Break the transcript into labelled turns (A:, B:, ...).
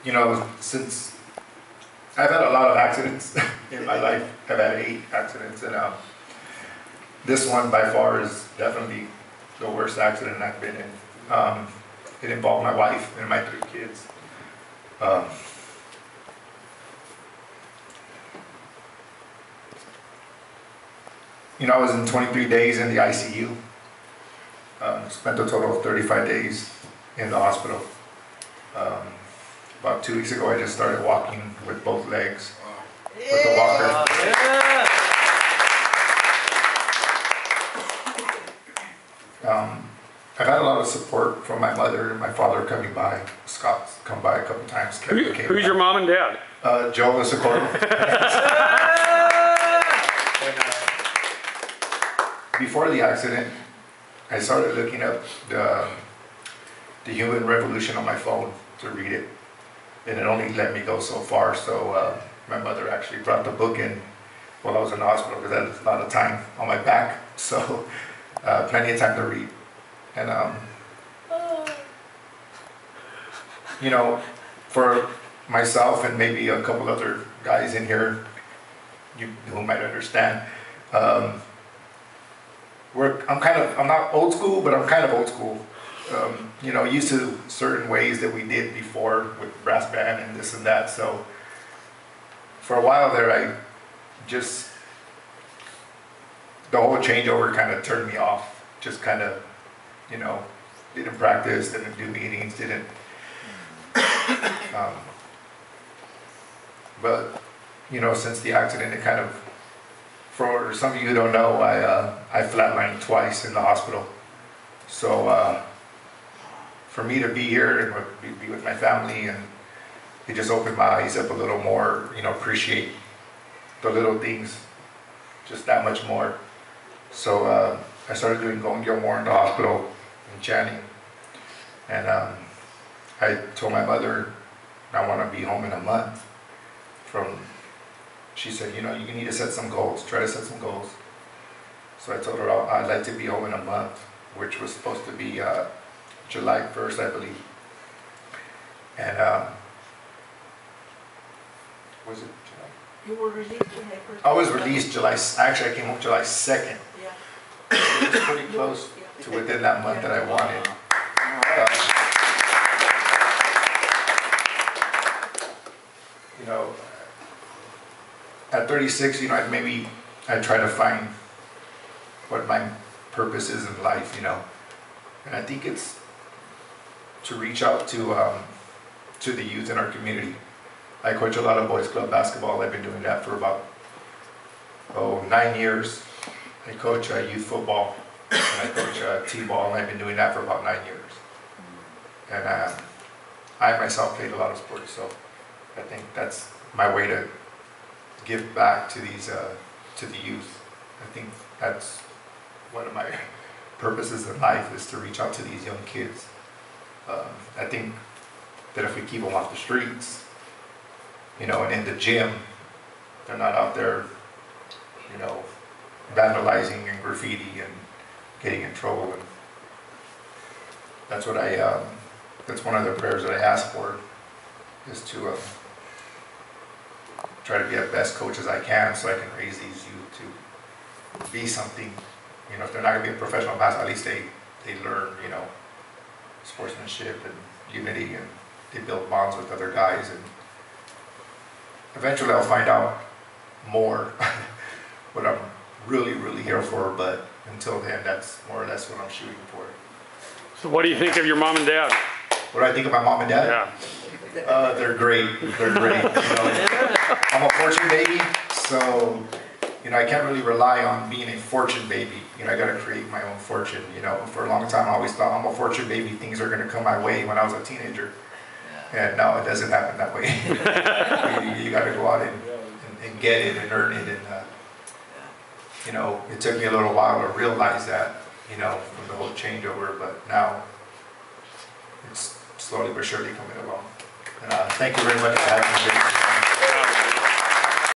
A: you know, since I've had a lot of accidents in my life. I've had 8 accidents, and this one by far is definitely the worst accident I've been in. It involved my wife and my 3 kids. You know, I was in 23 days in the ICU. Spent a total of 35 days in the hospital. About 2 weeks ago, I just started walking with both legs with the walker. I've had a lot of support from my mother and my father coming by. Scott's come by a couple times.
B: Who's your mom and dad?
A: Joe and Socorro. Before the accident, I started looking up the Human Revolution on my phone to read it, and it only let me go so far. So my mother actually brought the book in while I was in the hospital because I had a lot of time on my back, so plenty of time to read. And you know, for myself and maybe a couple other guys in here who might understand, I'm not old school, but I'm kind of old school. You know, used to certain ways that we did before with brass band and this and that. So for a while there, the whole changeover kind of turned me off. Just kind of, you know, didn't practice, didn't do meetings, didn't. But you know, since the accident, it kind of, for some of you who don't know, I flatlined twice in the hospital. So for me to be here and be with my family, and it just opened my eyes up a little more, you know, appreciate the little things just that much more. So I started doing more in the hospital in Channing, and I told my mother I want to be home in a month. She said, you know, you need to set some goals, try to set some goals. So I told her I'd like to be home in a month, which was supposed to be July 1st, I believe. And was it July?
C: You were released July 1st.
A: I was released actually I came home July 2nd.
C: Yeah.
A: It was pretty close to within that month that I wanted. You know, at 36, you know, I try to find what my purpose is in life, you know. And I think it's to reach out to the youth in our community. I coach a lot of boys club basketball. I've been doing that for about 9 years. I coach youth football, and I coach t-ball, and I've been doing that for about 9 years. And I myself played a lot of sports, so I think that's my way to give back to these to the youth. I think that's one of my purposes in life, is to reach out to these young kids. I think that if we keep them off the streets, you know, and in the gym, they're not out there, you know, vandalizing and graffiti and getting in trouble. And that's what that's one of the prayers that I ask for, is to try to be the best coach as I can, so I can raise these youth to be something. You know, if they're not going to be a professional basketball, at least they learn, you know, sportsmanship and unity, and they build bonds with other guys, and eventually I'll find out more what I'm really, really here for, but until then, that's more or less what I'm shooting for.
B: So what do you think of your mom and dad?
A: What do I think of my mom and dad?
B: Yeah.
A: They're great. They're great. You know, I'm a fortune baby, so you know, I can't really rely on being a fortune baby. You know, I got to create my own fortune. You know, for a long time I always thought I'm a fortune baby. Things are going to come my way when I was a teenager, and now it doesn't happen that way. you got to go out and get it and earn it. And you know, it took me a little while to realize that. You know, from the whole changeover, but now it's slowly but surely coming along. And thank you very much for having me.